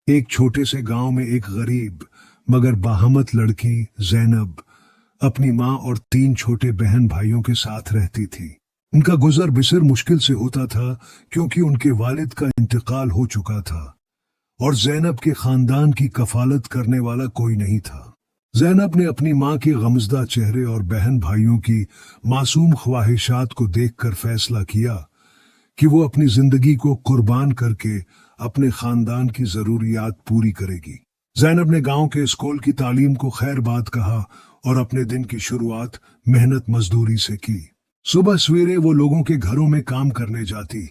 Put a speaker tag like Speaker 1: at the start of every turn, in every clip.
Speaker 1: ایک چھوٹے سے گاؤں میں ایک غریب مگر باہمت لڑکی زینب اپنی ماں اور تین چھوٹے بہن بھائیوں کے ساتھ رہتی تھی۔ ان کا گزر بسر مشکل سے ہوتا تھا کیونکہ ان کے والد کا انتقال ہو چکا تھا اور زینب کے خاندان کی کفالت کرنے والا کوئی نہیں تھا۔ زینب نے اپنی ماں کے غمزدہ چہرے اور بہن بھائیوں کی معصوم خواہشات کو دیکھ کر فیصلہ کیا کہ وہ اپنی زندگی کو قربان کر کے اپنے خاندان کی ضروریات پوری کرے گی۔ زینب نے گاؤں کے اسکول کی تعلیم کو خیر بات کہا اور اپنے دن کی شروعات محنت مزدوری سے کی۔ صبح سویرے وہ لوگوں کے گھروں میں کام کرنے جاتی،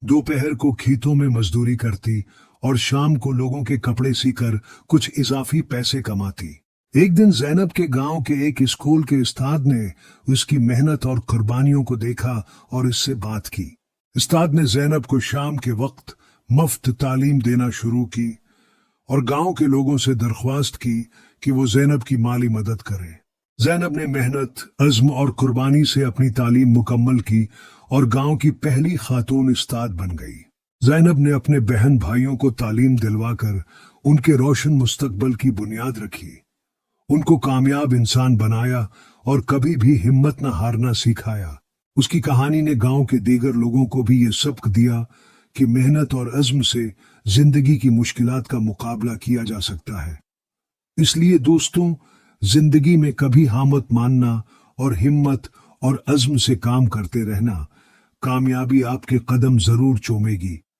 Speaker 1: دوپہر کو کھیتوں میں مزدوری کرتی اور شام کو لوگوں کے کپڑے سی کر کچھ اضافی پیسے کماتی۔ ایک دن زینب کے گاؤں کے ایک اسکول کے استاد نے اس کی محنت اور قربانیوں کو دیکھا اور اس سے بات کی۔ استاد نے زینب کو شام کے وقت مفت تعلیم دینا شروع کی اور گاؤں کے لوگوں سے درخواست کی کہ وہ زینب کی مالی مدد کریں۔ زینب نے محنت، عزم اور قربانی سے اپنی تعلیم مکمل کی اور گاؤں کی پہلی خاتون استاد بن گئی۔ زینب نے اپنے بہن بھائیوں کو تعلیم دلوا کر ان کے روشن مستقبل کی بنیاد رکھی، ان کو کامیاب انسان بنایا اور کبھی بھی ہمت نہ ہارنا سکھایا۔ اس کی کہانی نے گاؤں کے دیگر لوگوں کو بھی یہ سبق دیا کہ محنت اور عزم سے زندگی کی مشکلات کا مقابلہ کیا جا سکتا ہے۔ اس لیے دوستوں، زندگی میں کبھی ہار مت ماننا اور ہمت اور عزم سے کام کرتے رہنا، کامیابی آپ کے قدم ضرور چومے گی۔